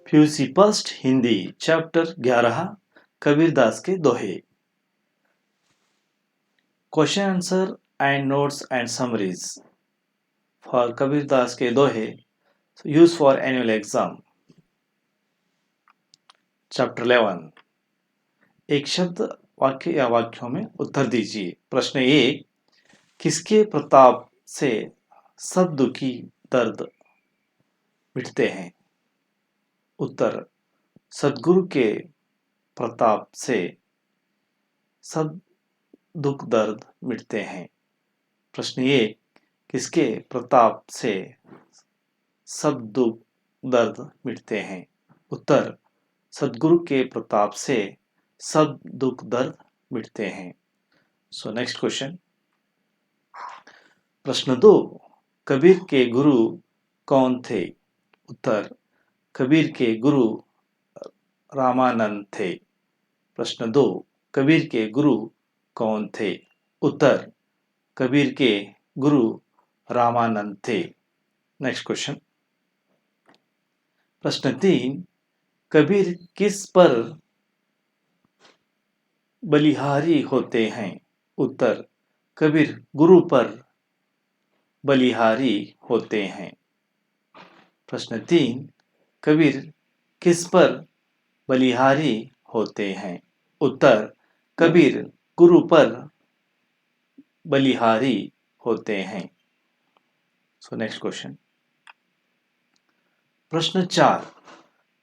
PUC first Hindi chapter 11 Kabirdas के दोहे। Question answer and notes and summaries for Kabirdas के दोहे use for annual exam. Chapter 11। एक शब्द वाक्य या वाक्यों में उत्तर दीजिए। प्रश्न 1, किसके प्रताप से सब दुखी दर्द मिटते हैं? उत्तर, सद्गुरु के प्रताप से सब दुख दर्द मिटते हैं। प्रश्न 1, किसके प्रताप से सब दुख दर्द मिटते हैं? उत्तर, सद्गुरु के प्रताप से सब दुख दर्द मिटते हैं। So next question. प्रश्न 2, कबीर के गुरु कौन थे? उत्तर, कबीर के गुरु रामानंद थे। प्रश्न 2, कबीर के गुरु कौन थे? उत्तर, कबीर के गुरु रामानंद थे। Next question. प्रश्न 3, कबीर किस पर बलिहारी होते हैं? उत्तर, कबीर गुरु पर बलिहारी होते हैं। प्रश्न 3, कबीर किस पर बलिहारी होते हैं? उत्तर, कबीर गुरु पर बलिहारी होते हैं। So next question. प्रश्न 4,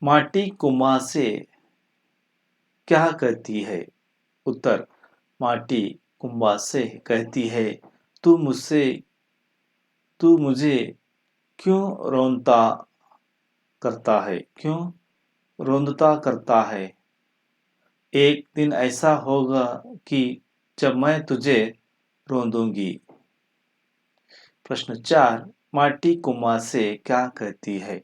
माटी कुआं से क्या कहती है? उत्तर, माटी कुआं से कहती है, तू मुझे क्यों रोंदता करता है? क्यों रोंदता करता है? एक दिन ऐसा होगा कि जब मैं तुझे रोंदूंगी। प्रश्न 4, माटी कुआं से क्या कहती है?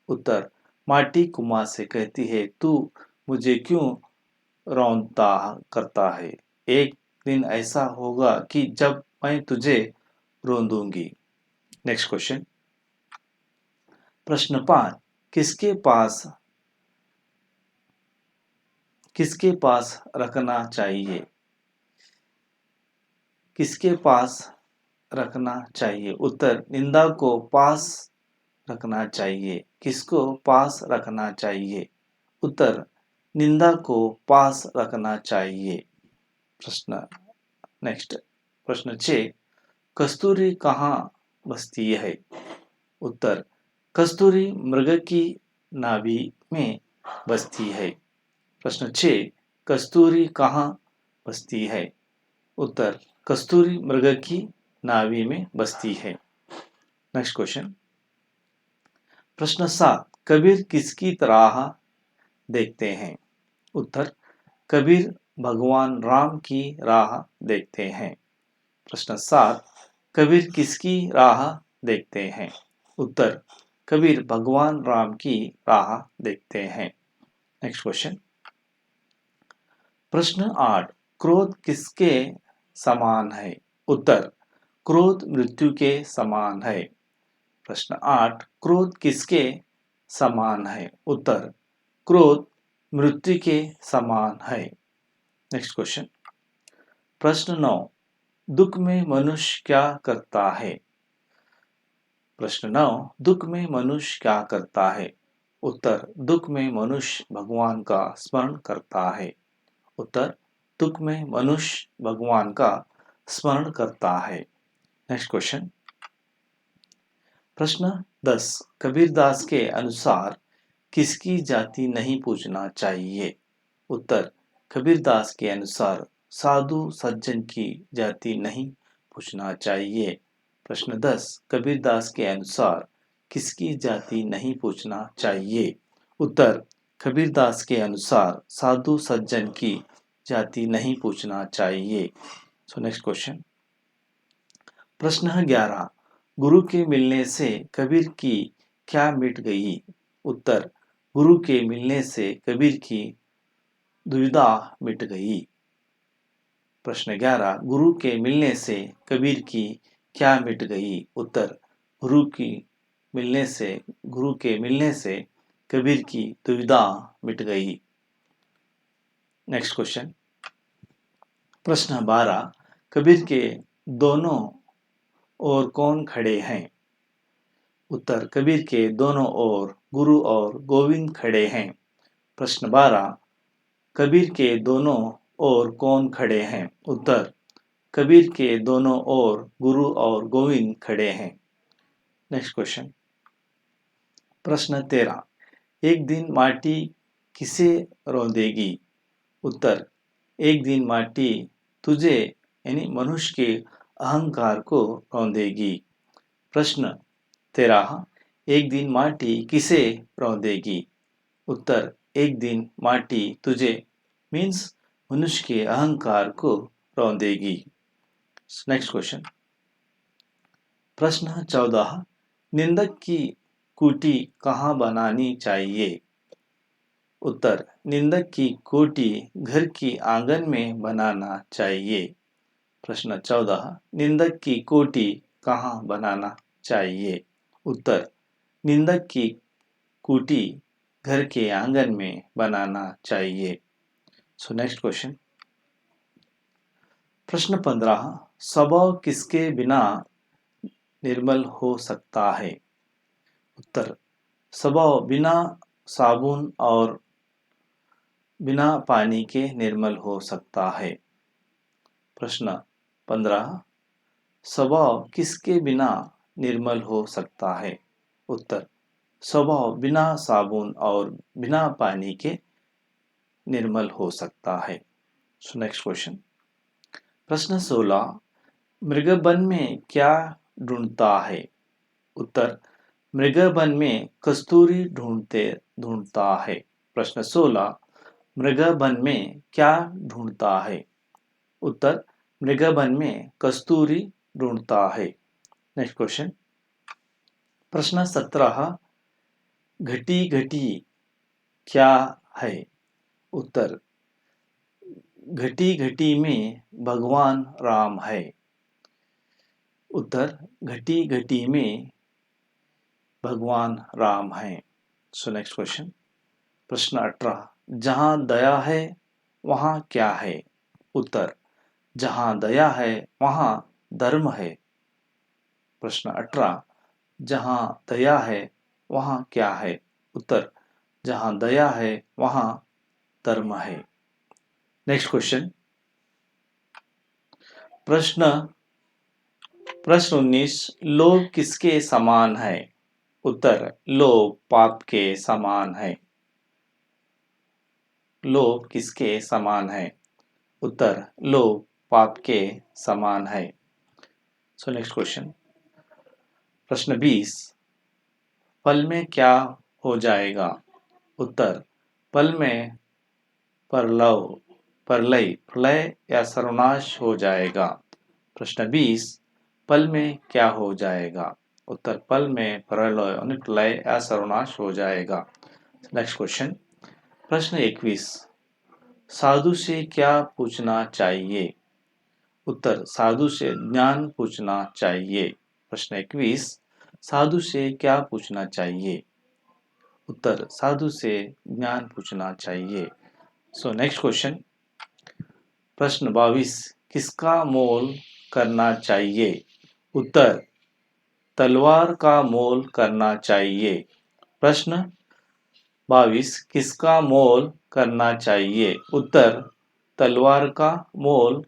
उत्तर, माटी कुआं से कहती है, तू मुझे क्यों रोंदता करता है? एक दिन ऐसा होगा कि जब मैं तुझे रोंदूंगी। Next question. प्रश्न 5, किसके पास रखना चाहिए? किसके पास रखना चाहिए? उत्तर, निंदा को पास रखना चाहिए। किसको पास रखना चाहिए? उत्तर, निंदा को पास रखना चाहिए। प्रश्न 6, कस्तूरी कहाँ बसती है? उत्तर, कस्तूरी मृग की नाभि में बसती है। प्रश्न 6, कस्तूरी कहाँ बसती है? उत्तर, कस्तूरी मृग की नाभि में बसती है। Next question. प्रश्न 7, कबीर किसकी तरह देखते हैं? उत्तर, कबीर भगवान राम की राह देखते हैं। प्रश्न 7, कबीर किसकी राह देखते हैं? उत्तर, कबीर भगवान राम की राह देखते हैं। Next question. प्रश्न 8, क्रोध किसके समान है? उत्तर, क्रोध मृत्यु के समान है। प्रश्न 8, क्रोध किसके समान है? उत्तर, क्रोध मृत्यु के समान है। Next question. प्रश्न 9, दुख में मनुष्य क्या करता है? प्रश्न 9, दुख में मनुष्य क्या करता है? उत्तर, दुख में मनुष्य भगवान का स्मरण करता है। उत्तर, दुख में मनुष्य भगवान का स्मरण करता है। Next question. प्रश्न 10, कबीरदास के अनुसार किसकी जाति नहीं पूछना चाहिए? उत्तर, कबीरदास के अनुसार साधु सज्जन की जाति नहीं पूछना चाहिए। प्रश्न 10, कबीरदास के अनुसार किसकी जाति नहीं पूछना चाहिए? उत्तर, कबीरदास के अनुसार साधु सज्जन की जाति नहीं पूछना चाहिए। So next question. प्रश्न 11, गुरु के मिलने से कबीर की क्या मिट गई? उत्तर, गुरु के मिलने से कबीर की दुविधा मिट गई। प्रश्न 11, गुरु के मिलने से कबीर की क्या मिट गई? उत्तर, गुरु के मिलने से कबीर की दुविधा मिट गई। नेक्स्ट क्वेश्चन, प्रश्न 12, कबीर के दोनों ओर कौन खड़े हैं? उत्तर, कबीर के दोनों ओर गुरु और गोविंद खड़े हैं। प्रश्न 12, कबीर के दोनों ओर कौन खड़े हैं? उत्तर, कबीर के दोनों ओर गुरु और गोविंद खड़े हैं। नेक्स्ट क्वेश्चन, प्रश्न 13, एक दिन माटी किसे रौंदेगी? उत्तर, एक दिन माटी तुझे यानी मनुष्य के अहंकार को रौंदेगी। प्रश्न 13, एक दिन माटी किसे रौंदेगी? उत्तर, एक दिन माटी तुझे मीन्स मनुष्य के अहंकार को रौंदेगी। नेक्स्ट क्वेश्चन, प्रश्न 14, निंदक की कुटी कहाँ बनानी चाहिए? उत्तर, निंदक की कुटी घर की आंगन में बनाना चाहिए। प्रश्न 14, निंदक की कुटी कहाँ बनाना चाहिए? उत्तर, निंदक की कुटी घर के आंगन में बनाना चाहिए। सो नेक्स्ट क्वेश्चन, प्रश्न 15, स्वभाव किसके बिना निर्मल हो सकता है? उत्तर, स्वभाव बिना साबुन और बिना पानी के निर्मल हो सकता है। प्रश्न 15, स्वभाव किसके बिना निर्मल हो सकता है? उत्तर, स्वभाव बिना साबुन और बिना पानी के निर्मल हो सकता है। सो नेक्स्ट क्वेश्चन, प्रश्न 16, मृगबन में क्या ढूंढता है? उत्तर, मृगबन में कस्तूरी ढूंढता है। प्रश्न 16, मृगबन में क्या ढूंढता है? उत्तर, मृगबन में कस्तूरी ढूंढता है। नेक्स्ट क्वेश्चन, प्रश्न 17, घटी घटी क्या है? उत्तर, घटी घटी में भगवान राम है। उत्तर, घटी घटी में भगवान राम है। सो नेक्स्ट क्वेश्चन, प्रश्न 18, जहां दया है वहां क्या है? उत्तर, जहां दया है वहां धर्म है। प्रश्न 18, जहां दया है वहां क्या है? उत्तर, जहां दया है वहां धर्म है। नेक्स्ट क्वेश्चन, प्रश्न 19, लोभ किसके समान है? उत्तर, लोभ पाप के समान है। लोभ किसके समान है? उत्तर, लोभ पाप के समान है। सो नेक्स्ट क्वेश्चन, प्रश्न 20, पल में क्या हो जाएगा? उत्तर, पल में प्रलय या सर्वनाश हो जाएगा। प्रश्न 20, पल में क्या हो जाएगा? उत्तर, पल में प्रलय या सर्वनाश हो जाएगा। नेक्स्ट क्वेश्चन, प्रश्न 21, साधु से क्या पूछना चाहिए? उत्तर, साधु से ज्ञान पूछना चाहिए। प्रश्न 21, साधु से क्या पूछना चाहिए? उत्तर, साधु से ज्ञान पूछना चाहिए। सो नेक्स्ट क्वेश्चन, प्रश्न 22, किसका मोल करना चाहिए? उत्तर, तलवार का मोल करना चाहिए। प्रश्न 22, किसका मोल करना चाहिए? उत्तर, तलवार का मोल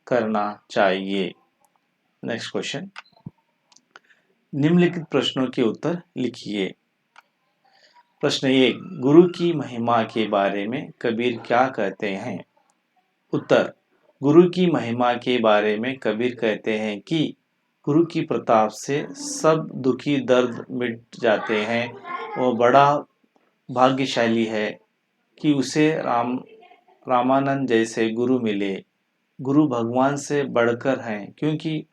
करना चाहिए। नेक्स्ट क्वेश्चन, निम्नलिखित प्रश्नों के उत्तर लिखिए। प्रश्न 1, गुरु की महिमा के बारे में कबीर क्या कहते हैं? उत्तर, गुरु की महिमा के बारे में कबीर कहते हैं कि गुरु की प्रताप से सब दुखी दर्द मिट जाते हैं। वो बड़ा भाग्यशाली है कि उसे रामानंद जैसे गुरु मिले। गुरु भगवान से बढ़कर हैं क्योंकि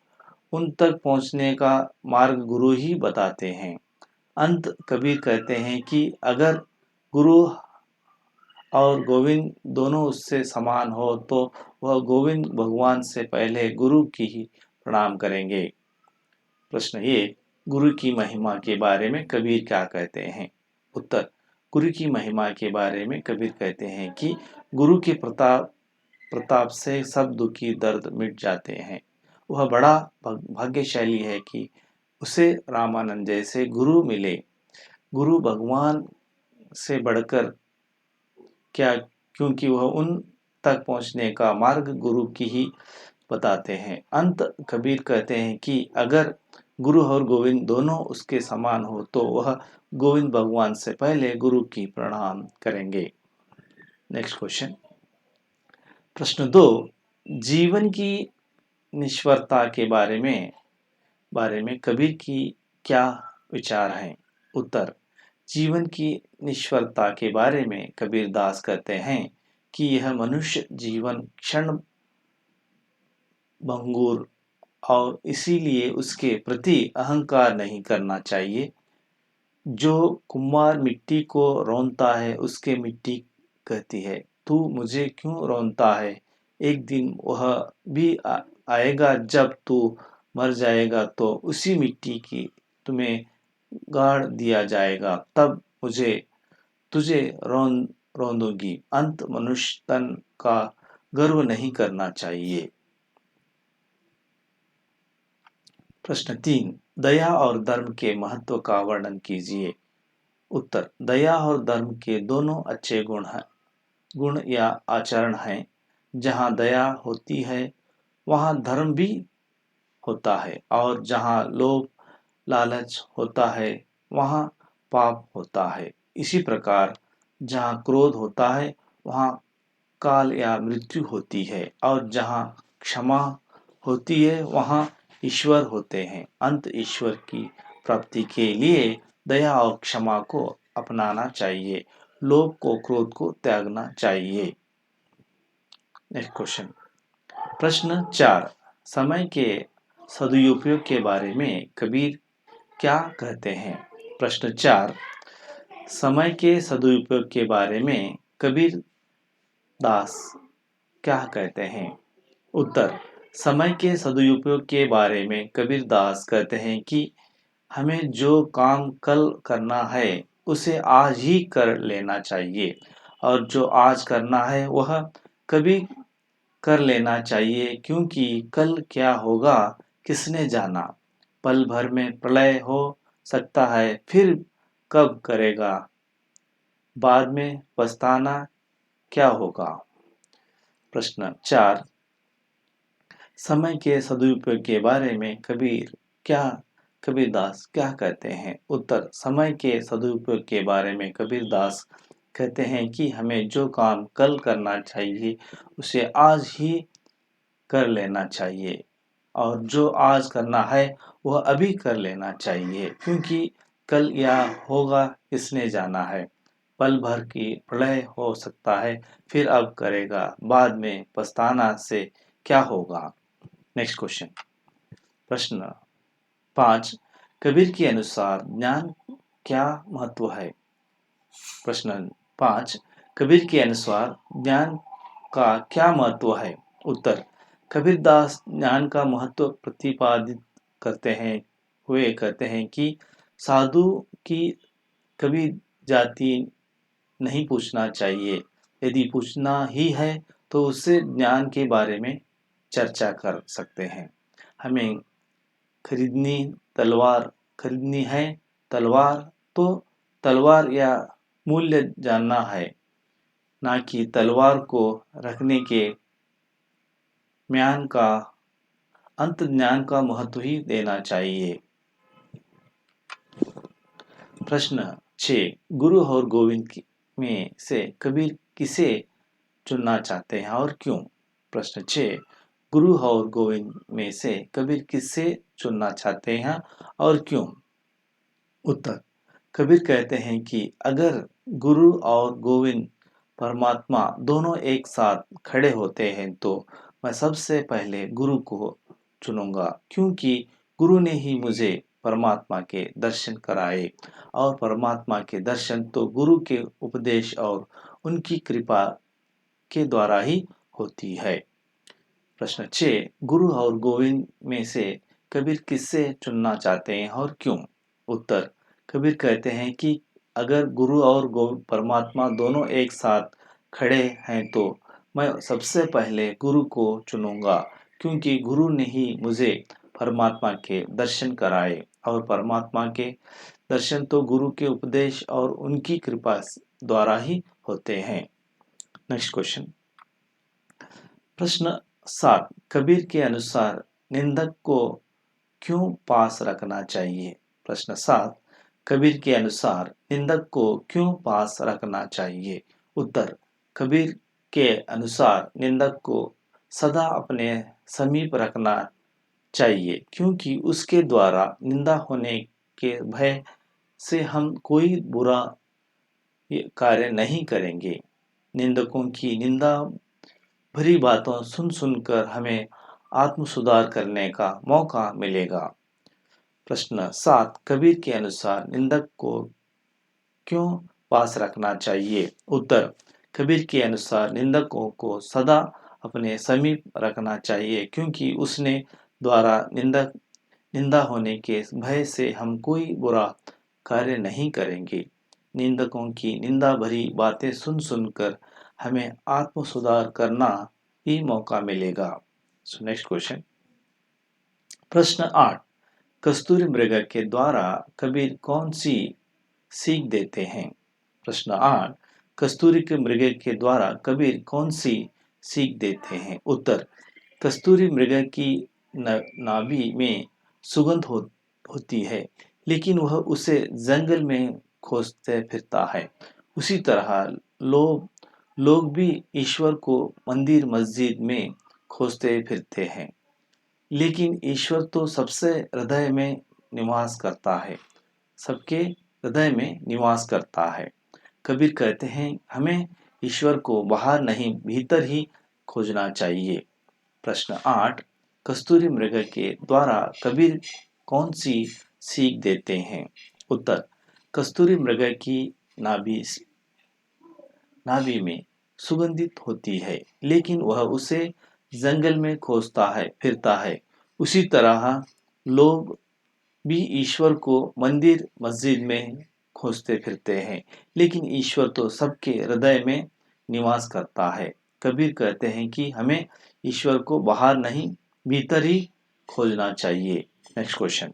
उन तक पहुंचने का मार्ग गुरु ही बताते हैं। अंत कबीर कहते हैं कि अगर गुरु और गोविंद दोनों उससे समान हो तो वह गोविंद भगवान से पहले गुरु की ही प्रणाम करेंगे। प्रश्न 1, गुरु की महिमा के बारे में कबीर क्या कहते हैं? उत्तर, गुरु की महिमा के बारे में कबीर कहते हैं कि गुरु के प्रताप प्रताप से सब दुखी दर्द मिट जाते हैं। वह बड़ा भाग्यशाली है कि उसे रामानंद जैसे गुरु मिले। गुरु भगवान से बढ़कर क्या, क्योंकि वह उन तक पहुंचने का मार्ग गुरु की ही बताते हैं। अंत कबीर कहते हैं कि अगर गुरु और गोविंद दोनों उसके समान हो तो वह गोविंद भगवान से पहले गुरु की प्रणाम करेंगे। नेक्स्ट क्वेश्चन, प्रश्न 2, जीवन की निष्फलता के बारे में कबीर की क्या विचार हैं? उत्तर, जीवन की निष्फलता के बारे में कबीर दास कहते हैं कि यह मनुष्य जीवन क्षण भंगुर और इसीलिए उसके प्रति अहंकार नहीं करना चाहिए। जो कुम्हार मिट्टी को रौंदता है उसके मिट्टी कहती है, तू मुझे क्यों रौंदता है? एक दिन वह भी आएगा जब तू मर जाएगा तो उसी मिट्टी की तुम्हें गाड़ दिया जाएगा, तब मुझे तुझे रौंदूंगी। अंत मनुष्य तन का गर्व नहीं करना चाहिए। प्रश्न 3, दया और धर्म के महत्व का वर्णन कीजिए। उत्तर, दया और धर्म के दोनों अच्छे गुण या आचरण हैं। जहाँ दया होती है वहाँ धर्म भी होता है और जहाँ लोभ लालच होता है वहाँ पाप होता है। इसी प्रकार जहाँ क्रोध होता है वहाँ काल या मृत्यु होती है और जहाँ क्षमा होती है वहाँ ईश्वर होते हैं। अंत ईश्वर की प्राप्ति के लिए दया और क्षमा को अपनाना चाहिए। लोभ को क्रोध को त्यागना चाहिए। नेक्स्ट क्वेश्चन, प्रश्न 4, समय के सदुपयोग के बारे में कबीर क्या कहते हैं? प्रश्न 4, समय के सदुपयोग के बारे में कबीर दास क्या कहते हैं? उत्तर, समय के सदुपयोग के बारे में कबीर दास कहते हैं कि हमें जो काम कल करना है उसे आज ही कर लेना चाहिए और जो आज करना है वह कभी कर लेना चाहिए, क्योंकि कल क्या होगा किसने जाना। पल भर में प्रलय हो सकता है, फिर कब करेगा, बाद में पछताना क्या होगा। प्रश्न 4, समय के सदुपयोग के बारे में कबीरदास क्या कहते हैं? उत्तर, समय के सदुपयोग के बारे में कबीरदास कहते हैं कि हमें जो काम कल करना चाहिए उसे आज ही कर लेना चाहिए और जो आज करना है वह अभी कर लेना चाहिए, क्योंकि कल या होगा किसने जाना है। पल भर की प्रलय हो सकता है, फिर अब करेगा, बाद में पछताना से क्या होगा। नेक्स्ट क्वेश्चन, प्रश्न 5, कबीर के अनुसार ज्ञान क्या महत्व है? प्रश्न 5, कबीर के अनुसार ज्ञान का क्या महत्व है? उत्तर, कबीरदास ज्ञान का महत्व प्रतिपादित कहते हैं कि साधु की कभी जाति नहीं पूछना चाहिए। यदि पूछना ही है तो उससे ज्ञान के बारे में चर्चा कर सकते हैं। हमें खरीदनी है तलवार तो तलवार या मूल्य जानना है, ना कि तलवार को रखने के म्यान का। अंत ज्ञान का महत्व ही देना चाहिए। प्रश्न 6, गुरु और गोविंद में से कबीर किसे चुनना चाहते हैं और क्यों? प्रश्न 6, गुरु और गोविंद में से कबीर किसे चुनना चाहते हैं और क्यों? उत्तर, कबीर कहते हैं कि अगर गुरु और गोविंद परमात्मा दोनों एक साथ खड़े होते हैं तो मैं सबसे पहले गुरु को चुनूंगा, क्योंकि गुरु ने ही मुझे परमात्मा के दर्शन कराए और परमात्मा के दर्शन तो गुरु के उपदेश और उनकी कृपा के द्वारा ही होती है। प्रश्न 6, गुरु और गोविंद में से कबीर किससे चुनना चाहते हैं और क्यों? उत्तर, कबीर कहते हैं कि अगर गुरु और परमात्मा दोनों एक साथ खड़े हैं तो मैं सबसे पहले गुरु को चुनूंगा, क्योंकि गुरु ने ही मुझे परमात्मा के दर्शन कराए और परमात्मा के दर्शन तो गुरु के उपदेश और उनकी कृपा द्वारा ही होते हैं। Next question. प्रश्न 7, कबीर के अनुसार निंदक को क्यों पास रखना चाहिए? प्रश्न 7, कबीर के अनुसार निंदक को क्यों पास रखना चाहिए? उत्तर, कबीर के अनुसार निंदक को सदा अपने समीप रखना चाहिए, क्योंकि उसके द्वारा निंदा होने के भय से हम कोई बुरा कार्य नहीं करेंगे। निंदकों की निंदा भरी बातों सुन सुनकर हमें आत्म सुधार करने का मौका मिलेगा। प्रश्न 7, कबीर के अनुसार निंदक को क्यों पास रखना चाहिए? उत्तर, कबीर के अनुसार निंदकों को सदा अपने समीप रखना चाहिए, क्योंकि उसने द्वारा निंदा होने के भय से हम कोई बुरा कार्य नहीं करेंगे। निंदकों की निंदा भरी बातें सुन सुनकर हमें आत्म सुधार करना ही मौका मिलेगा। So next question. प्रश्न 8, कस्तूरी मृग के द्वारा कबीर कौन सी सीख देते हैं? प्रश्न 8, कस्तूरी के मृग के द्वारा कबीर कौन सी सीख देते हैं? उत्तर, कस्तूरी मृग की नाभि में सुगंध होती है, लेकिन वह उसे जंगल में खोजते फिरता है। उसी तरह लोग भी ईश्वर को मंदिर मस्जिद में खोजते फिरते हैं, लेकिन ईश्वर तो सबसे हृदय में निवास करता है, सबके हृदय में निवास करता है। कबीर कहते हैं हमें ईश्वर को बाहर नहीं भीतर ही खोजना चाहिए। प्रश्न 8, कस्तूरी मृग के द्वारा कबीर कौन सी सीख देते हैं? उत्तर, कस्तूरी मृग की नाभि में सुगंधित होती है, लेकिन वह उसे जंगल में खोजता है फिरता है। उसी तरह लोग भी ईश्वर को मंदिर मस्जिद में खोजते फिरते हैं, लेकिन ईश्वर तो सबके हृदय में निवास करता है। कबीर कहते हैं कि हमें ईश्वर को बाहर नहीं भीतर ही खोजना चाहिए। Next question.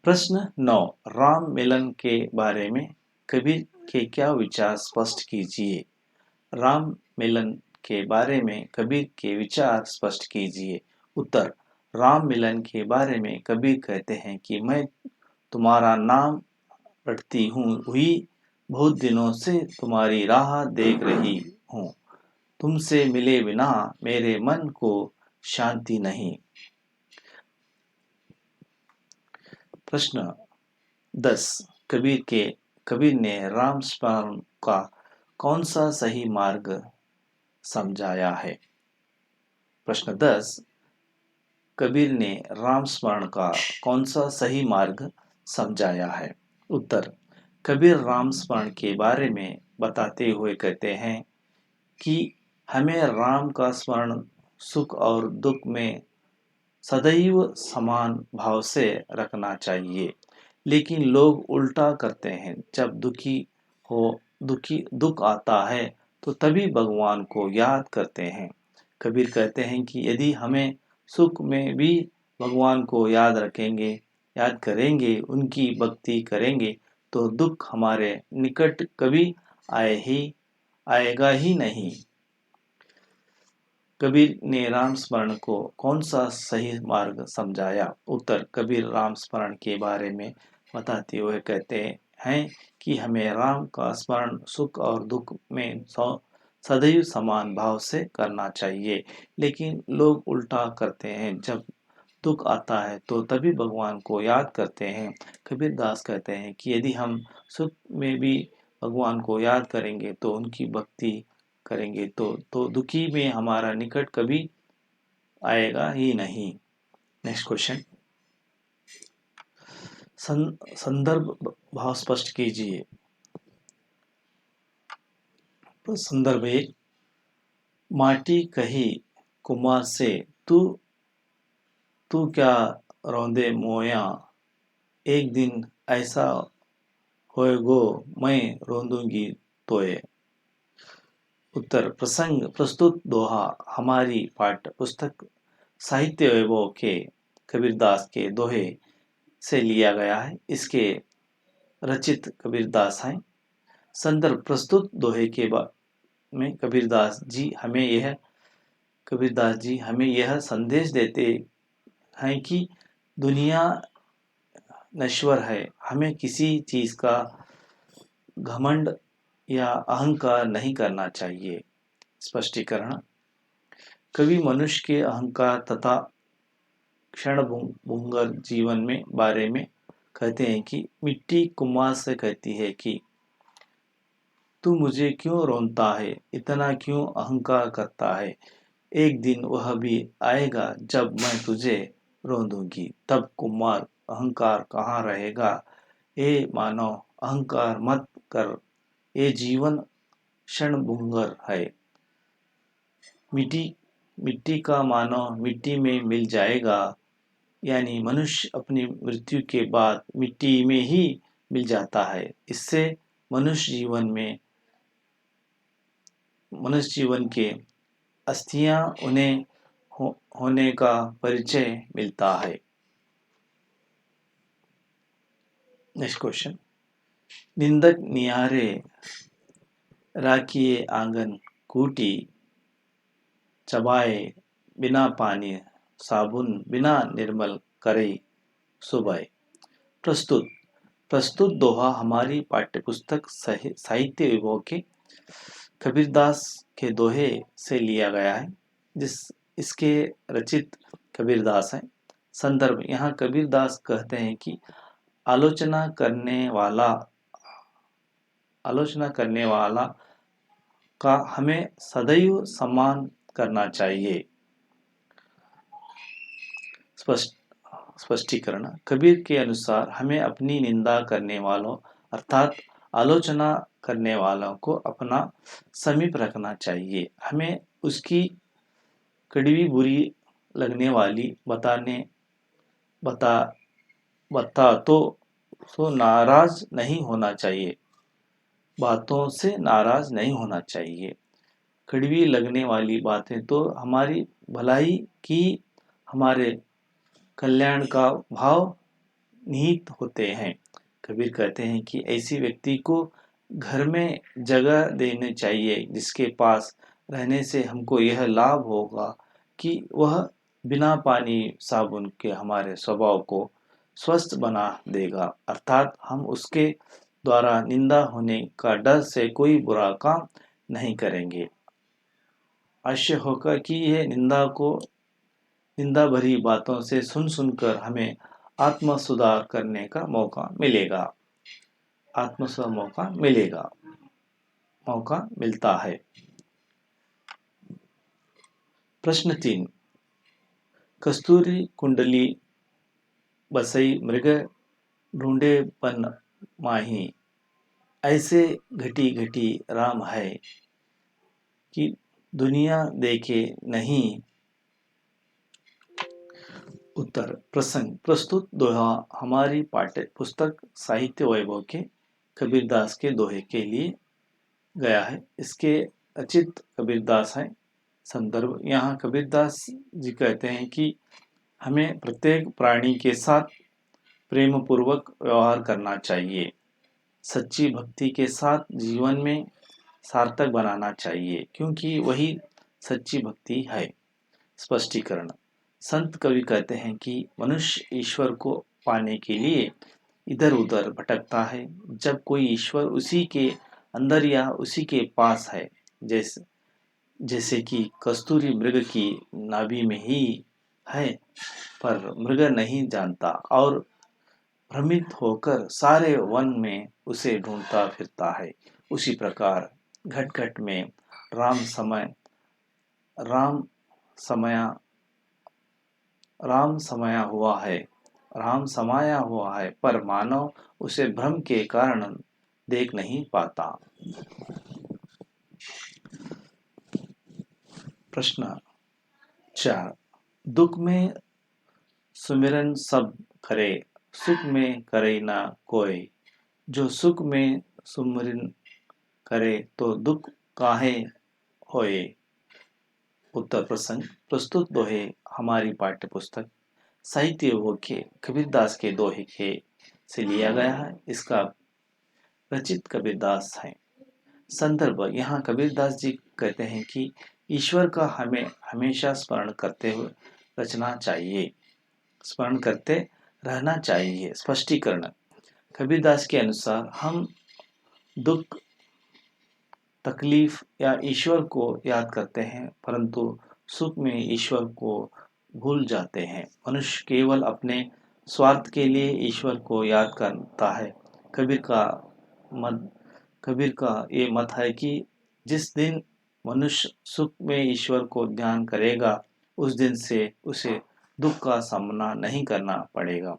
प्रश्न 9, राम मिलन के बारे में कबीर के क्या विचार स्पष्ट कीजिए? राम मिलन के बारे में कबीर के विचार स्पष्ट कीजिए। उत्तर, राम मिलन के बारे में कबीर कहते हैं कि मैं तुम्हारा नाम रटती हुई बहुत दिनों से तुम्हारी राह देख रही हूँ। तुमसे मिले बिना मेरे मन को शांति नहीं। प्रश्न 10, कबीर ने राम स्मरण का कौन सा सही मार्ग समझाया है? प्रश्न 10, कबीर ने राम स्मरण का कौन सा सही मार्ग समझाया है? उत्तर, कबीर राम स्मरण के बारे में बताते हुए कहते हैं कि हमें राम का स्मरण सुख और दुख में सदैव समान भाव से रखना चाहिए, लेकिन लोग उल्टा करते हैं। जब दुख आता है तो तभी भगवान को याद करते हैं। कबीर कहते हैं कि यदि हमें सुख में भी भगवान को याद करेंगे, उनकी भक्ति करेंगे, तो दुख हमारे निकट कभी आएगा ही नहीं। कबीर ने राम स्मरण को कौन सा सही मार्ग समझाया? उत्तर, कबीर राम स्मरण के बारे में बताते हुए कहते हैं कि हमें राम का स्मरण सुख और दुख में सदैव समान भाव से करना चाहिए, लेकिन लोग उल्टा करते हैं। जब दुख आता है तो तभी भगवान को याद करते हैं। कबीर दास कहते हैं कि यदि हम सुख में भी भगवान को याद करेंगे तो उनकी भक्ति करेंगे तो दुखी में हमारा निकट कभी आएगा ही नहीं। Next question. संदर्भ भाव स्पष्ट कीजिए। संदर्भ 1, माटी कही कुमार से तू क्या रौंदे मोया, एक दिन ऐसा होएगो मैं रोंदूंगी तोए। उत्तर प्रसंग प्रस्तुत दोहा हमारी पाठ्य पुस्तक साहित्य वैभव के कबीरदास के दोहे से लिया गया है। इसके रचित कबीरदास हैं। संदर्भ प्रस्तुत दोहे के में कबीरदास जी हमें यह संदेश देते हैं कि दुनिया नश्वर है। हमें किसी चीज का घमंड या अहंकार नहीं करना चाहिए। स्पष्टीकरण। कवि मनुष्य के अहंकार तथा क्षणभंगुर जीवन में बारे में कहते हैं कि मिट्टी कुम्हार से कहती है कि तू मुझे क्यों रोनता है, इतना क्यों अहंकार करता है। एक दिन वह भी आएगा जब मैं तुझे रोंदूंगी, तब कुम्हार अहंकार कहाँ रहेगा। ए मानव अहंकार मत कर, ये जीवन क्षणभंगुर है। मिट्टी का मानव मिट्टी में मिल जाएगा, यानी मनुष्य अपनी मृत्यु के बाद मिट्टी में ही मिल जाता है। इससे मनुष्य जीवन के अस्थियां उन्हें होने का परिचय मिलता है। Next question. निंदक निहारे राखिए आंगन कूटी, चबाए बिना पानी साबुन, बिना निर्मल करे सुबह। प्रस्तुत दोहा हमारी पाठ्यपुस्तक साहित्य विभाग के कबीरदास के दोहे से लिया गया है। इसके रचित कबीरदास हैं। संदर्भ। यहाँ कबीरदास कहते हैं कि आलोचना करने वाला का हमें सदैव सम्मान करना चाहिए। स्पष्टीकरण। कबीर के अनुसार हमें अपनी निंदा करने वालों अर्थात आलोचना करने वालों को अपना समीप रखना चाहिए। हमें उसकी कड़वी बुरी लगने वाली बातों से नाराज नहीं होना चाहिए। कड़वी लगने वाली बातें तो हमारी भलाई की, हमारे कल्याण का भाव निहित होते हैं। कबीर कहते हैं कि ऐसी व्यक्ति को घर में जगह देनी चाहिए जिसके पास रहने से हमको यह लाभ होगा कि वह बिना पानी साबुन के हमारे स्वभाव को स्वस्थ बना देगा, अर्थात हम उसके द्वारा निंदा होने का डर से कोई बुरा काम नहीं करेंगे। आशय होगा कि यह निंदा भरी बातों से सुनकर हमें आत्म सुधार करने का मौका मिलता है। प्रश्न 3। कस्तूरी कुंडली बसई मृग ढूंढे बन माही, ऐसे घटी घटी राम है कि दुनिया देखे नहीं। उत्तर। प्रसंग प्रस्तुत दोहा हमारी पाठ्य पुस्तक साहित्य वैभव के कबीरदास के दोहे के लिए गया है। इसके रचित कबीरदास हैं। संदर्भ। यहाँ कबीरदास जी कहते हैं कि हमें प्रत्येक प्राणी के साथ प्रेम पूर्वक व्यवहार करना चाहिए। सच्ची भक्ति के साथ जीवन में सार्थक बनाना चाहिए, क्योंकि वही सच्ची भक्ति है। स्पष्टीकरण। संत कवि कहते हैं कि मनुष्य ईश्वर को पाने के लिए इधर उधर भटकता है, जब कोई ईश्वर उसी के अंदर या उसी के पास है। जैसे कि कस्तूरी मृग की नाभि में ही है, पर मृग नहीं जानता और भ्रमित होकर सारे वन में उसे ढूंढता फिरता है। उसी प्रकार घट घट में राम समाया हुआ है, पर मानव उसे भ्रम के कारण देख नहीं पाता। प्रश्न 4। दुख में सुमिरन सब करे, सुख में करे ना कोई। जो सुख में सुमिरन करे तो दुख काहे होए। उत्तर प्रसंग प्रस्तुत दोहे हमारी पाठ्य पुस्तक साहित्य योग के कबीरदास के दोहे के से लिया गया है। इसका रचित कबीरदास है। संदर्भ यहाँ कबीरदास जी कहते हैं कि ईश्वर का हमें हमेशा स्मरण करते हुए रचना चाहिए, स्मरण करते रहना चाहिए। स्पष्टीकरण कबीरदास के अनुसार हम दुख, तकलीफ या ईश्वर को याद करते हैं, परंतु सुख में ईश्वर को भूल जाते हैं। मनुष्य केवल अपने स्वार्थ के लिए ईश्वर को याद करता है। कबीर का ये मत है कि जिस दिन मनुष्य सुख में ईश्वर को ध्यान करेगा, उस दिन से उसे दुख का सामना नहीं करना पड़ेगा।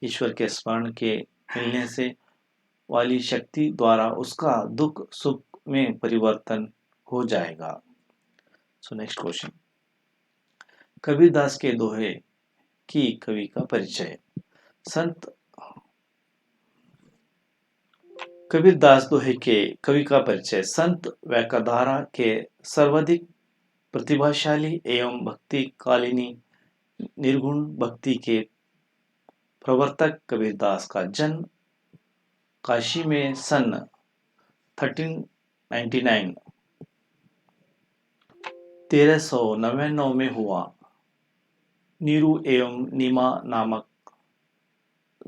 ईश्वर के स्मरण के मिलने से वाली शक्ति द्वारा उसका दुख सुख में परिवर्तन हो जाएगा। सो नेक्स्ट क्वेश्चन, कबीरदास के दोहे की कवि का परिचय। संत कबीरदास दोहे के कवि का परिचय। संत वैकधारा के सर्वाधिक प्रतिभाशाली एवं भक्ति कालिनी निर्गुण भक्ति के प्रवर्तक कबीरदास का जन्म काशी में सन 1399 में हुआ। नीरू एवं नीमा नामक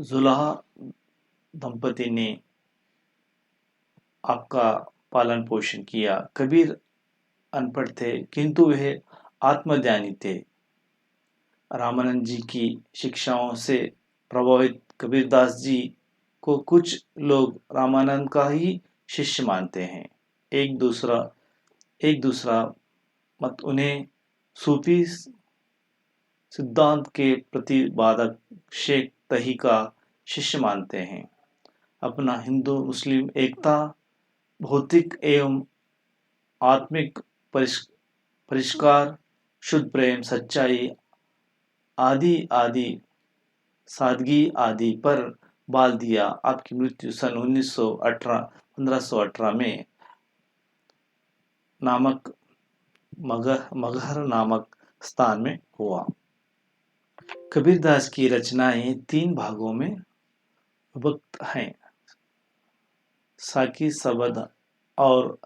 जुलाहा दंपति ने आपका पालन पोषण किया। कबीर अनपढ़ थे, किंतु वे आत्मज्ञानी थे। रामानंद जी की शिक्षाओं से प्रभावित कबीरदास जी को कुछ लोग रामानंद का ही शिष्य मानते हैं। एक दूसरा मत उन्हें सूफी सिद्धांत के प्रतिपादक शेख तही का शिष्य मानते हैं। अपना हिंदू मुस्लिम एकता, भौतिक एवं आत्मिक परिष्कार, शुद्ध प्रेम, सच्चाई आदि सादगी आदि पर बाल दिया। आपकी मृत्यु सन 1518 में नामक मगहर नामक स्थान में हुआ। कबीरदास की रचनाएं 3 भागों में विभक्त हैं। साकी सबद और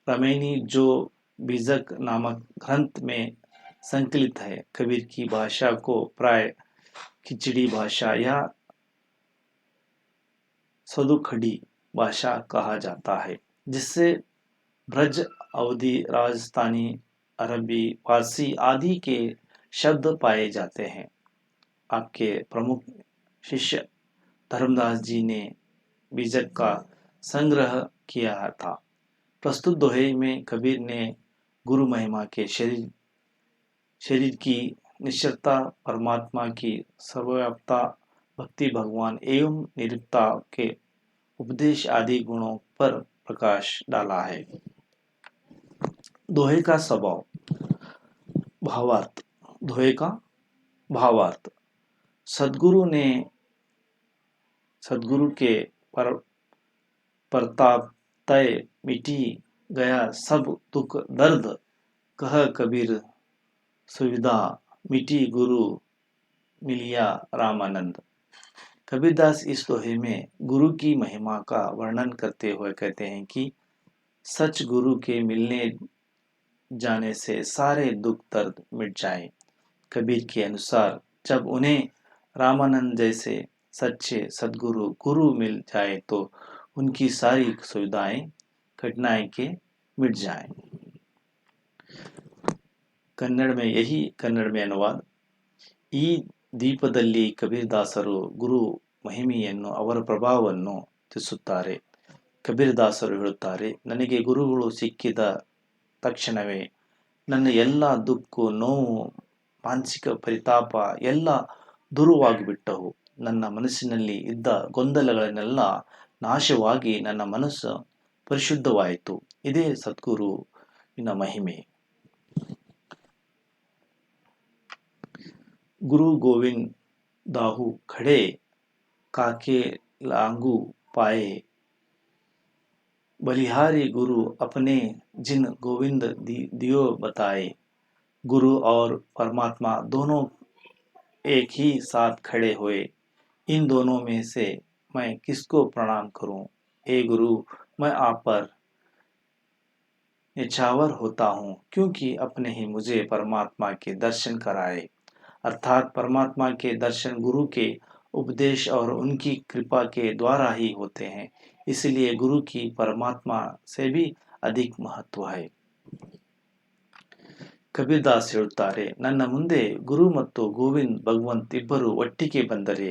रामायणी जो बीजक नामक ग्रंथ में संकलित है। कबीर की भाषा को प्राय खिचड़ी भाषा या सदुखड़ी भाषा कहा जाता है, जिससे ब्रज, अवधी, राजस्थानी, अरबी, फारसी आदि के शब्द पाए जाते हैं। आपके प्रमुख शिष्य धर्मदास जी ने बीजक का संग्रह किया था। प्रस्तुत दोहे में कबीर ने गुरु महिमा के शरीर की निश्चलता, परमात्मा की सर्वव्यापता, भक्ति, भगवान एवं निरुक्ता के उपदेश आदि गुणों पर प्रकाश डाला है। दोहे का स्वभाव। भावार्थ। दोहे का भावार्थ। सद्गुरु के प्रताप तय मिटी गया सब दुख दर्द, कह कबीर सुविधा मिटी गुरु मिलिया रामानंद। कबीरदास इस दोहे में गुरु की महिमा का वर्णन करते हुए कहते हैं कि सच गुरु के मिलने जाने से सारे दुख दर्द मिट जाए। कबीर के अनुसार जब उन्हें रामानंद जैसे सच्चे सद्गुरु गुरु मिल जाए तो उनकी सारी सुविधाएं कठिनाई के मिट जाएं। कन्नड़ में अनुवाद। ಈ ದ್ವೀಪದಲ್ಲಿ ಕಬೀರದಾಸರು ಗುರು ಮಹಿಮೆಯನ್ನು ಅವರ ಪ್ರಭಾವವನ್ನು ತಿಳಿಸುತ್ತಾರೆ. ಕಬೀರದಾಸರು ಹೇಳುತ್ತಾರೆ, ನನಗೆ ಗುರುಗಳು ಸಿಕ್ಕಿದ ತಕ್ಷಣವೇ ನನ್ನ ಎಲ್ಲ ದುಃಖ, ನೋವು, ಮಾನಸಿಕ ಪರಿತಾಪ ಎಲ್ಲ ದೂರವಾಗಿಬಿಟ್ಟವು. ನನ್ನ ಮನಸ್ಸಿನಲ್ಲಿ ಇದ್ದ ಗೊಂದಲಗಳನ್ನೆಲ್ಲ ನಾಶವಾಗಿ ನನ್ನ ಮನಸ್ಸು ಪರಿಶುದ್ಧವಾಯಿತು. ಇದೇ ಸದ್ಗುರುವಿನ ಮಹಿಮೆ. गुरु गोविंद दाहू खड़े काके लांगू पाए, बलिहारी गुरु अपने जिन गोविंद दियो बताए, गुरु और परमात्मा दोनों एक ही साथ खड़े हुए, इन दोनों में से मैं किसको प्रणाम करूं? हे गुरु, मैं आप पर निछावर होता हूँ, क्योंकि अपने ही मुझे परमात्मा के दर्शन कराए। अर्थात परमात्मा के दर्शन गुरु के उपदेश और उनकी कृपा के द्वारा ही होते हैं। इसलिए गुरु की परमात्मा से भी अधिक महत्व है। ಕಬೀರ್ದಾಸ್ ಹೇಳುತ್ತಾರೆ, ನನ್ನ ಮುಂದೆ ಗುರು ಮತ್ತು ಗೋವಿಂದ್ ಭಗವಂತ್ ಇಬ್ಬರು ಒಟ್ಟಿಗೆ ಬಂದರೆ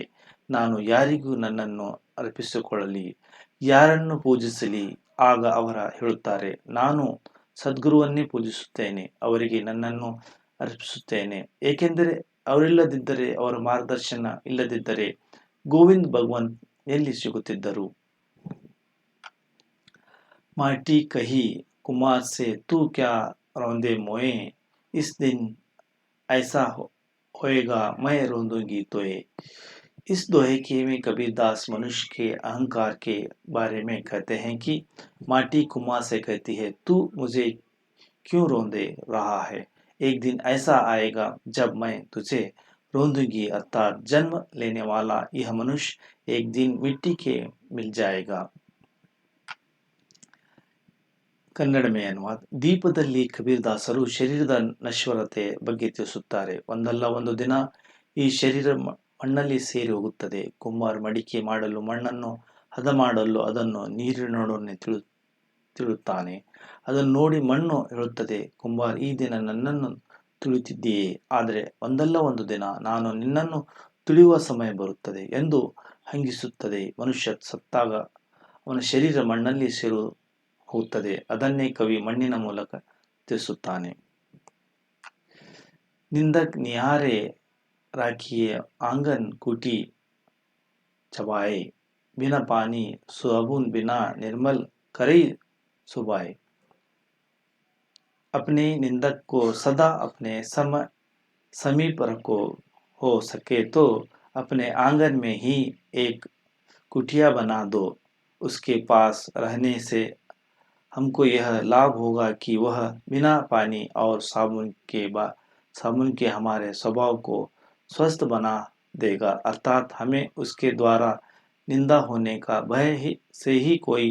ನಾನು ಯಾರಿಗೂ ನನ್ನನ್ನು ಅರ್ಪಿಸಿಕೊಳ್ಳಲಿ, ಯಾರನ್ನು ಪೂಜಿಸಲಿ? ಆಗ ಅವರ ಹೇಳುತ್ತಾರೆ, ನಾನು ಸದ್ಗುರುವನ್ನೇ ಪೂಜಿಸುತ್ತೇನೆ, ಅವರಿಗೆ ನನ್ನನ್ನು ಅರ್ಪಿಸುತ್ತೇನೆ. ಏಕೆಂದರೆ ಅವರಿಲ್ಲದಿದ್ದರೆ, ಅವರ ಮಾರ್ಗದರ್ಶನ ಇಲ್ಲದಿದ್ದರೆ ಗೋವಿಂದ್ ಭಗವಂತ್ ಎಲ್ಲಿ ಸಿಗುತ್ತಿದ್ದರು? माटी कही कुमार से तू क्या रौंदे मोए, इस दिन ऐसा होएगा मैं रोंदूंगी तोए। इस दोहे के में कबीरदास मनुष्य के अहंकार के बारे में कहते हैं कि माटी कुमार से कहती है, तू मुझे क्यों रोंदे रहा है? एक दिन ऐसा आएगा जब मैं तुझे रोंदूंगी। अर्थात जन्म लेने वाला यह मनुष्य एक दिन मिट्टी के मिल जाएगा। ಕನ್ನಡಮೆ ಅನುವಾದ. ದೀಪದಲ್ಲಿ ಕಬೀರದಾಸರು ಶರೀರದ ನಶ್ವರತೆ ಬಗ್ಗೆ ತಿಳಿಸುತ್ತಾರೆ. ಒಂದಲ್ಲ ಒಂದು ದಿನ ಈ ಶರೀರ ಮಣ್ಣಲ್ಲಿ ಸೇರಿ ಹೋಗುತ್ತದೆ. ಕುಂಬಾರ ಮಡಿಕೆ ಮಾಡಲು ಮಣ್ಣನ್ನು ಹದ ಮಾಡಲು ಅದನ್ನು ನೀರಿನೊಡನೆ ತಿಳಿಯುತ್ತಾನೆ. ಅದನ್ನು ನೋಡಿ ಮಣ್ಣು ಹೇಳುತ್ತದೆ, ಕುಂಬಾರ, ಈ ದಿನ ನನ್ನನ್ನು ತುಳಿಯುತ್ತಿದ್ದೀಯೆ, ಆದರೆ ಒಂದಲ್ಲ ಒಂದು ದಿನ ನಾನು ನಿನ್ನನ್ನು ತುಳಿಯುವ ಸಮಯ ಬರುತ್ತದೆ ಎಂದು ಹಂಗಿಸುತ್ತದೆ. ಮನುಷ್ಯ ಸತ್ತಾಗ ಅವನ ಶರೀರ ಮಣ್ಣಲ್ಲಿ ಸೇರು ಹೋಗುತ್ತದೆ. ಅದನ್ನೇ ಕವಿ ಮಣ್ಣಿನ ಮೂಲಕ ತಿಳಿಸುತ್ತಾನೆ. ನಿಂದಕ್ ನಿಹಾರೆ ರಾಖಿಯೇ ಆಂಗನ್ ಕೂಟಿ चबाए, बिना पानी साबुन बिना निर्मल करे सुबाए। अपने निंदक को सदा अपने समीप रखो, हो सके तो अपने आंगन में ही एक कुटिया बना दो। उसके पास रहने से हमको यह लाभ होगा कि वह बिना पानी और साबुन के हमारे स्वभाव को स्वस्थ बना देगा। अर्थात हमें उसके द्वारा निंदा होने का भय से ही कोई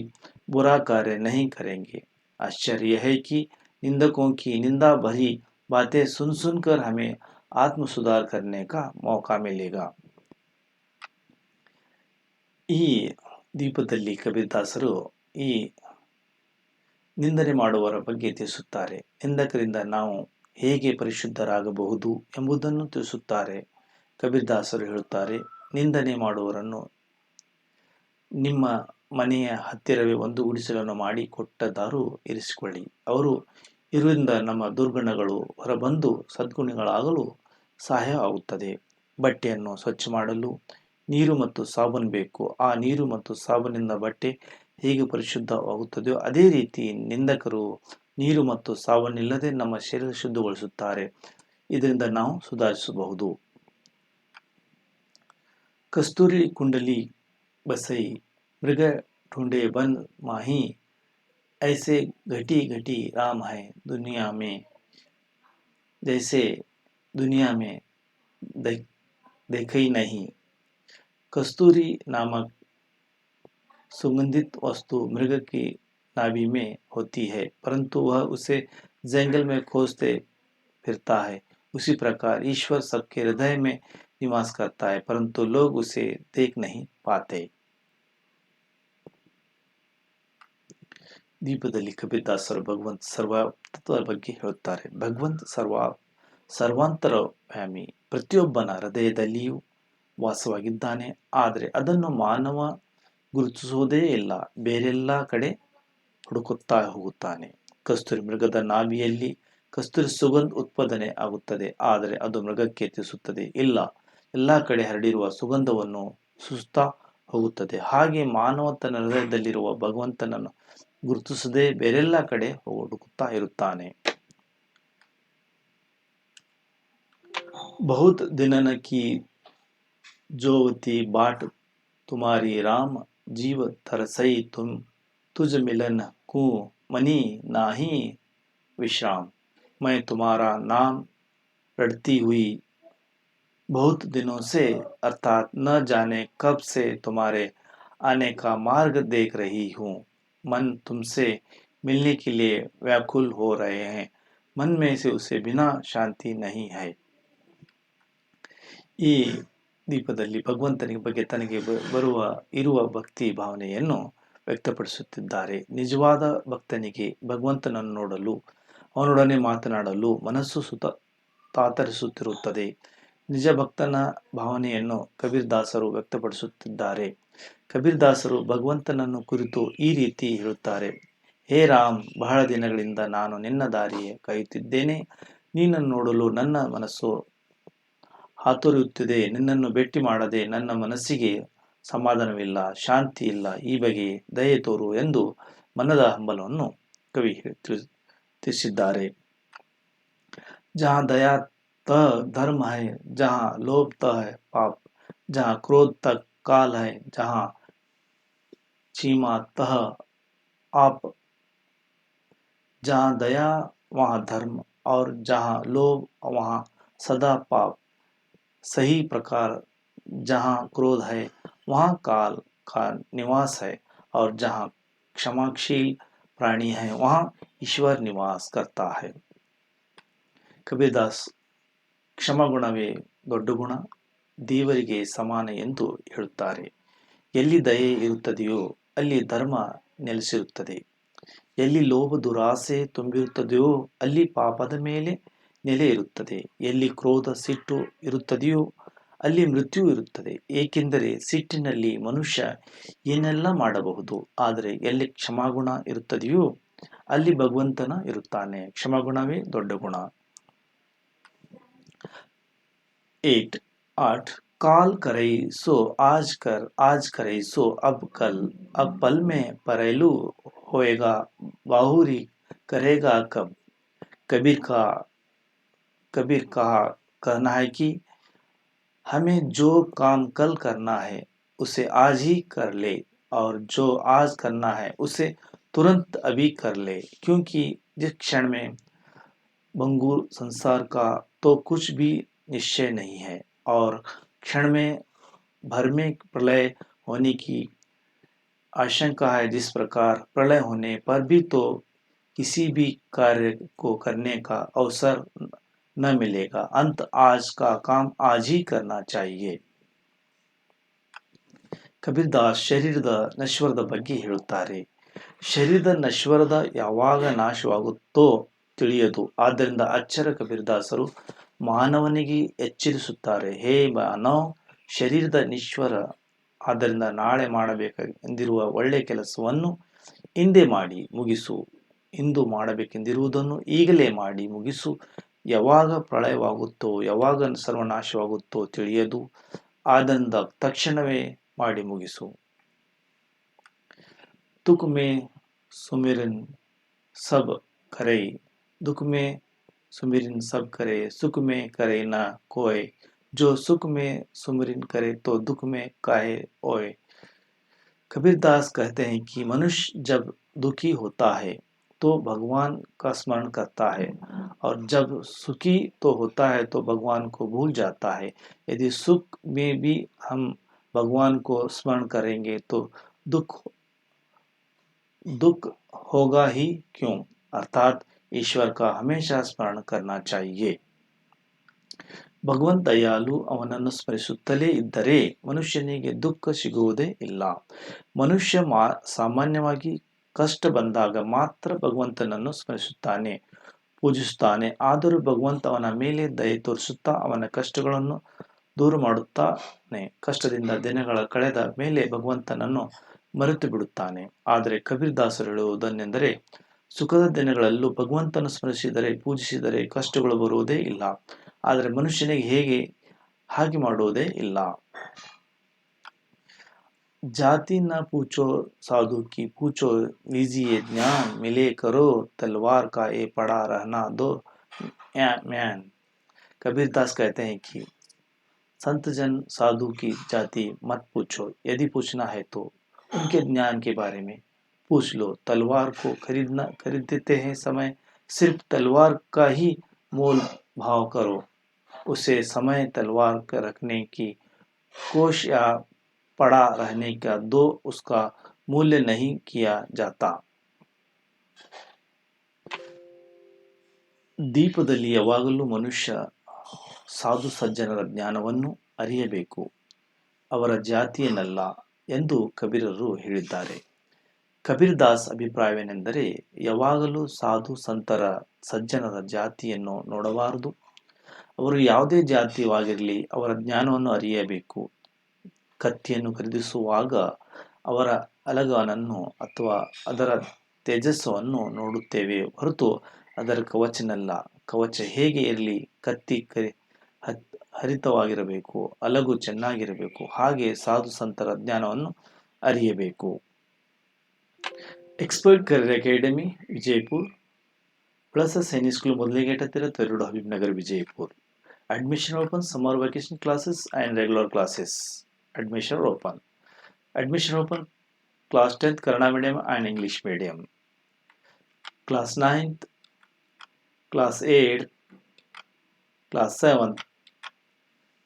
बुरा कार्य नहीं करेंगे। आश्चर्य यह है कि निंदकों की निंदा भरी बातें सुन सुनकर हमें आत्म सुधार करने का मौका मिलेगा। ಈ ದೀಪದಲ್ಲಿ ಕಬೀರದಾಸರು ಈ ನಿಂದನೆ ಮಾಡುವವರ ಬಗ್ಗೆ ತಿಳಿಸುತ್ತಾರೆ. ನಿಂದಕರಿಂದ ನಾವು ಹೇಗೆ ಪರಿಶುದ್ಧರಾಗಬಹುದು ಎಂಬುದನ್ನು ತಿಳಿಸುತ್ತಾರೆ. ಕಬೀರದಾಸರು ಹೇಳುತ್ತಾರೆ, ನಿಂದನೆ ಮಾಡುವವರನ್ನು ನಿಮ್ಮ ಮನೆಯ ಹತ್ತಿರವೇ ಒಂದು ಗುಡಿಸಲನ್ನು ಮಾಡಿ ಕೊಟ್ಟದಾರು ಇರಿಸಿಕೊಳ್ಳಿ. ಅವರು ಇರುವುದರಿಂದ ನಮ್ಮ ದುರ್ಗುಣಗಳು ಹೊರಬಂದು ಸದ್ಗುಣಗಳಾಗಲು ಸಹಾಯ ಆಗುತ್ತದೆ. ಬಟ್ಟೆಯನ್ನು ಸ್ವಚ್ಛ ಮಾಡಲು ನೀರು ಮತ್ತು ಸಾಬೂನು ಬೇಕು. ಆ ನೀರು ಮತ್ತು ಸಾಬೂನಿಂದ ಬಟ್ಟೆ ಹೇಗೆ ಪರಿಶುದ್ಧವಾಗುತ್ತದೆಯೋ ಅದೇ ರೀತಿ ನಿಂದಕರು ನೀರು ಮತ್ತು ಸಾಬೂನಿಲ್ಲದೆ ನಮ್ಮ ಶರೀರ ಶುದ್ಧಗೊಳಿಸುತ್ತಾರೆ. ಇದರಿಂದ ನಾವು ಸುಧಾರಿಸಬಹುದು. कस्तूरी कुंडली बसई मृग ढूंढे बन माही, ऐसे घटी घटी राम है दुनिया में, जैसे दुनिया में देखई नहीं। कस्तूरी नामक सुगंधित वस्तु मृग की नाभि में होती है, परंतु वह उसे जंगल में खोजते फिरता है। उसी प्रकार ईश्वर सबके हृदय में निवास करता है, परंतु लोग उसे देख नहीं पाते। ದೀಪದಲ್ಲಿ ಕಬೀರದಾಸರು ಭಗವಂತ ಸರ್ವತತ್ವದ ಬಗ್ಗೆ ಹೇಳುತ್ತಾರೆ. ಭಗವಂತ ಸರ್ವಾಂತರವ್ಯಾಮಿ, ಪ್ರತಿಯೊಬ್ಬನ ಹೃದಯದಲ್ಲಿಯೂ ವಾಸವಾಗಿದ್ದಾನೆ. ಆದರೆ ಅದನ್ನು ಮಾನವ ಗುರುತಿಸುವುದೇ ಇಲ್ಲ, ಬೇರೆಲ್ಲ ಕಡೆ ಹುಡುಕುತ್ತಾ ಹೋಗುತ್ತಾನೆ. ಕಸ್ತೂರಿ ಮೃಗದ ನಾಭಿಯಲ್ಲಿ ಕಸ್ತೂರಿ ಸುಗಂಧ ಉತ್ಪಾದನೆ ಆಗುತ್ತದೆ, ಆದರೆ ಅದು ಮೃಗಕ್ಕೆ ತಿಳಿಸುತ್ತದೆ ಇಲ್ಲ, ಎಲ್ಲ ಕಡೆ ಹರಡಿರುವ ಸುಗಂಧವನ್ನು ಸೂಸುತ್ತಾ ಹೋಗುತ್ತದೆ. ಹಾಗೆ ಮಾನವ ತನ್ನ ಹೃದಯದಲ್ಲಿರುವ ಭಗವಂತನನ್ನು ಗುರುತಿಸದೆ ಬೇರೆಲ್ಲ ಕಡೆ ಹುಡುಕುತ್ತಾ ಇರುತ್ತಾನೆ. बहुत दिनन की जोवती बाट तुम्हारी राम, जीव तरसई तुम तुझ मिलन को मनी नाही विश्राम। मैं तुम्हारा नाम रटती हुई बहुत दिनों से, अर्थात न जाने कब से तुम्हारे आने का मार्ग देख रही हूँ। मन तुमसे मिलने के लिए व्याकुल हो रहे हैं। मन में से उसे बिना ಶಾಂತಿ नहीं है। ಈ ದೀಪದಲ್ಲಿ ಭಗವಂತನಿಗೆ ಬಗ್ಗೆ ತನಗೆ ಇರುವ ಭಕ್ತಿ ಭಾವನೆಯನ್ನು ವ್ಯಕ್ತಪಡಿಸುತ್ತಿದ್ದಾರೆ. ನಿಜವಾದ ಭಕ್ತನಿಗೆ ಭಗವಂತನನ್ನು ನೋಡಲು, ಅವನೊಡನೆ ಮಾತನಾಡಲು ಮನಸ್ಸು ತಾತರಿಸುತ್ತಿರುತ್ತದೆ. ನಿಜ ಭಕ್ತನ ಭಾವನೆಯನ್ನು ಕಬೀರ್ ದಾಸರು ವ್ಯಕ್ತಪಡಿಸುತ್ತಿದ್ದಾರೆ. ಕಬೀರ್ ದಾಸರು ಭಗವಂತನನ್ನು ಕುರಿತು ಈ ರೀತಿ ಹೇಳುತ್ತಾರೆ: ಹೇ ರಾಮ್, ಬಹಳ ದಿನಗಳಿಂದ ನಾನು ನಿನ್ನ ದಾರಿಯ ಕಾಯುತ್ತಿದ್ದೇನೆ. ನಿನ್ನನ್ನು ನೋಡಲು ನನ್ನ ಮನಸ್ಸು ಹಾತೊರೆಯುತ್ತಿದೆ. ನಿನ್ನನ್ನು ಭೇಟಿ ಮಾಡದೆ ನನ್ನ ಮನಸ್ಸಿಗೆ ಸಮಾಧಾನವಿಲ್ಲ, ಶಾಂತಿ ಇಲ್ಲ. ಈ ಬಗ್ಗೆ ದಯೆ ತೋರು ಎಂದು ಮನದ ಹಂಬಲವನ್ನು ಕವಿ ತಿಳಿಸಿದ್ದಾರೆ. जहाँ दया तह धर्म है, जहाँ लोभ तह है पाप, जहाँ क्रोध तक काल है, जहाँ क्षमा तह आप, जहाँ दया वहाँ धर्म और जहाँ लोभ वहाँ सदा पाप। सही प्रकार जहाँ क्रोध है वहाँ काल का निवास है, और जहाँ क्षमाशील प्राणी है वहाँ ईश्वर निवास करता है। ಕಬೀರ್ದಾಸ್ ಕ್ಷಮಾಗುಣವೇ ದೊಡ್ಡ ಗುಣ, ದೇವರಿಗೆ ಸಮಾನ ಎಂದು ಹೇಳುತ್ತಾರೆ. ಎಲ್ಲಿ ದಯೆ ಇರುತ್ತದೆಯೋ ಅಲ್ಲಿ ಧರ್ಮ ನೆಲೆಸಿರುತ್ತದೆ. ಎಲ್ಲಿ ಲೋಭ ದುರಾಸೆ ತುಂಬಿರುತ್ತದೆಯೋ ಅಲ್ಲಿ ಪಾಪದ ಮೇಲೆ ನೆಲೆ ಇರುತ್ತದೆ. ಎಲ್ಲಿ ಕ್ರೋಧ ಸಿಟ್ಟು ಇರುತ್ತದೆಯೋ ಅಲ್ಲಿ ಮೃತ್ಯು ಇರುತ್ತದೆ. ಏಕೆಂದರೆ ಸಿಟ್ಟಿನಲ್ಲಿ ಮನುಷ್ಯ ಏನೆಲ್ಲ ಮಾಡಬಹುದು. ಆದರೆ ಎಲ್ಲಿ ಕ್ಷಮಾಗುಣ ಇರುತ್ತದೆಯೋ ಅಲ್ಲಿ ಭಗವಂತನ ಇರುತ್ತಾನೆ. ಕ್ಷಮಾಗುಣವೇ ದೊಡ್ಡ ಗುಣ. 8 काल करे सो आज कर, आज करे सो अब कल, अब पल में परेलू होएगा, बाहुरी करेगा कब। कबीर का कहना है कि हमें जो काम कल करना है उसे आज ही कर ले, और जो आज करना है उसे तुरंत अभी कर ले, क्योंकि जिस क्षण में भंगुर संसार का तो कुछ भी निश्चय नहीं है, और क्षण में भर में प्रलय होने की आशंका है। जिस प्रकार प्रलय होने पर भी तो किसी भी कार्य को करने का अवसर न मिलेगा। अंत आज का काम आज ही करना चाहिए. ಕಬೀರ್ ದಾಸ್ ಶರೀರದ ನಶ್ವರದ ಬಗ್ಗೆ ಹೇಳುತ್ತಾರೆ. ಶರೀರದ ನಶ್ವರದ ಯಾವಾಗ ನಾಶವಾಗುತ್ತೋ ತಿಳಿಯದು. ಆದ್ದರಿಂದ ಅಚ್ಚರ ಕಬೀರ್ ದಾಸರು ಮಾನವನಿಗೆ ಎಚ್ಚರಿಸುತ್ತಾರೆ: ಹೇ ಮಾನವ್, ಶರೀರದ ನಿಶ್ವರ. ಆದ್ದರಿಂದ ನಾಳೆ ಮಾಡಬೇಕೆಂದಿರುವ ಒಳ್ಳೆಯ ಕೆಲಸವನ್ನು ಇಂದೇ ಮಾಡಿ ಮುಗಿಸು. ಇಂದು ಮಾಡಬೇಕೆಂದಿರುವುದನ್ನು ಈಗಲೇ ಮಾಡಿ ಮುಗಿಸು. ಯಾವಾಗ ಪ್ರಳಯವಾಗುತ್ತೋ, ಯಾವಾಗ ಸರ್ವನಾಶವಾಗುತ್ತೋ ತಿಳಿಯದು. ಆದ್ದರಿಂದ ತಕ್ಷಣವೇ ಮಾಡಿ ಮುಗಿಸು. ತುಕ್ ಮೇ ಸುಮಿರನ್ ಸಬ್ ಕರೆ, दुख में सुमिरन सब करे, सुख में करे न कोय, जो सुख में सुमिरन करे तो दुख में काहे ओए। कबीर दास कहते हैं कि मनुष्य जब दुखी होता है तो भगवान का स्मरण करता है, और जब सुखी तो होता है तो भगवान को भूल जाता है। यदि सुख में भी हम भगवान को स्मरण करेंगे तो दुख होगा ही क्यों। अर्थात ईश्वर का हमेशा स्मरण करना चाहिए. ಭಗವಂತ ದಯಾಳು. ಅವನನ್ನು ಸ್ಮರಿಸುತ್ತಲೇ ಇದ್ದರೆ ಮನುಷ್ಯನಿಗೆ ದುಃಖ ಸಿಗುವುದೇ ಇಲ್ಲ. ಮನುಷ್ಯ ಸಾಮಾನ್ಯವಾಗಿ ಕಷ್ಟ ಬಂದಾಗ ಮಾತ್ರ ಭಗವಂತನನ್ನು ಸ್ಮರಿಸುತ್ತಾನೆ, ಪೂಜಿಸುತ್ತಾನೆ. ಆದರೂ ಭಗವಂತ ಅವನ ಮೇಲೆ ದಯೆ ತೋರಿಸುತ್ತಾ ಅವನ ಕಷ್ಟಗಳನ್ನು ದೂರ ಮಾಡುತ್ತಾನೆ. ಕಷ್ಟದಿಂದ ದಿನಗಳ ಕಳೆದ ಮೇಲೆ ಭಗವಂತನನ್ನು ಮರೆತು ಬಿಡುತ್ತಾನೆ. ಆದರೆ ಕಬೀರ್ ದಾಸರು ಹೇಳುವುದನ್ನೆಂದರೆ, ಸುಖದ ದಿನಗಳಲ್ಲೂ ಭಗವಂತನ ಸ್ಮರಿಸಿದರೆ, ಪೂಜಿಸಿದರೆ ಕಷ್ಟಗಳು ಬರುವುದೇ ಇಲ್ಲ. ಆದರೆ ಮನುಷ್ಯನಿಗೆ ಹಾಗೆ ಮಾಡುವುದೇ ಇಲ್ಲ. ಜಾತಿ ನ ಪೂಛೋ ಸಾಧು ಕಿ ಪೂಛೋ, लीजिए ज्ञान मिले करो, तलवार का ये पड़ा रहना दो म्यान. कबीर दास कहते हैं कि संत जन साधु की जाति मत पूछो, यदि पूछना है तो उनके ज्ञान के बारे में पूछ लो, तलवार को खरीदते हैं समय सिर्फ तलवार का ही मोल भाव करो, उसे समय तलवार का रखने की कोश या पड़ा रहने का दो, उसका मूल्य नहीं किया जाता। ದೀಪದಲ್ಲಿ ಯಾವಾಗಲೂ ಮನುಷ್ಯ ಸಾಧು ಸಜ್ಜನರ ಜ್ಞಾನವನ್ನು ಅರಿಯಬೇಕು, ಅವರ ಜಾತಿಯನ್ನಲ್ಲ ಎಂದು ಕಬೀರರು ಹೇಳಿದ್ದಾರೆ. ಕಬೀರ್ ದಾಸ್ ಅಭಿಪ್ರಾಯವೇನೆಂದರೆ, ಯಾವಾಗಲೂ ಸಾಧು ಸಂತರ ಸಜ್ಜನರ ಜಾತಿಯನ್ನು ನೋಡಬಾರದು. ಅವರು ಯಾವುದೇ ಜಾತಿಯವಾಗಿರಲಿ ಅವರ ಜ್ಞಾನವನ್ನು ಅರಿಯಬೇಕು. ಕತ್ತಿಯನ್ನು ಖರೀದಿಸುವಾಗ ಅವರ ಅಲಗನನ್ನು ಅಥವಾ ಅದರ ತೇಜಸ್ಸನ್ನು ನೋಡುತ್ತೇವೆ ಹೊರತು ಅದರ ಕವಚನಲ್ಲ. ಕವಚ ಹೇಗೆ ಇರಲಿ, ಕತ್ತಿ ಹರಿತವಾಗಿರಬೇಕು, ಅಲಗು ಚೆನ್ನಾಗಿರಬೇಕು. ಹಾಗೆ ಸಾಧು ಸಂತರ ಜ್ಞಾನವನ್ನು ಅರಿಯಬೇಕು. Expert career academy Vijayapur, plus Sainik school ಮೊದಲಿಗೆ ಹತ್ತಿರ Taruru Habib Nagar Vijayapur. Admission open, summer vacation classes and regular classes. Admission open. Admission open class 10th Kannada medium and English medium. Class 9th, class 8th, class 7th,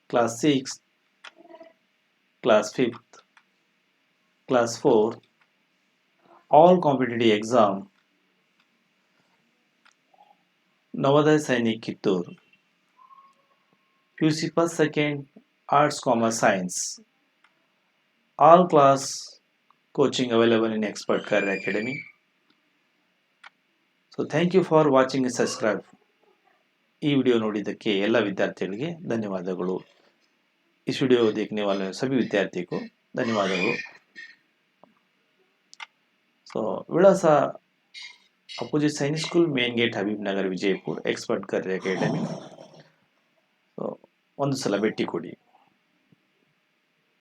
class 6th, class 5th, class 4th, all competitive exam. Navodaya Sainik Kittur. PUC first, second, arts, commerce, science. All class coaching available in Expert Career Academy. So thank you for watching and subscribe. ಈ video ನೋಡಿದ್ದಕ್ಕೆ ಎಲ್ಲ ವಿದ್ಯಾರ್ಥಿಗಳಿಗೆ ಧನ್ಯವಾದಗಳು. इस video देखने वाले सभी विद्यार्थी को धन्यवादಗಳು. ಸೊ ವಿಳಾಸ opposite Sainik school, main gate, Habib Nagar, Vijayapura, expert career academy. So ಒಂದು ಸಲ ಭೇಟಿ ಕೊಡಿ.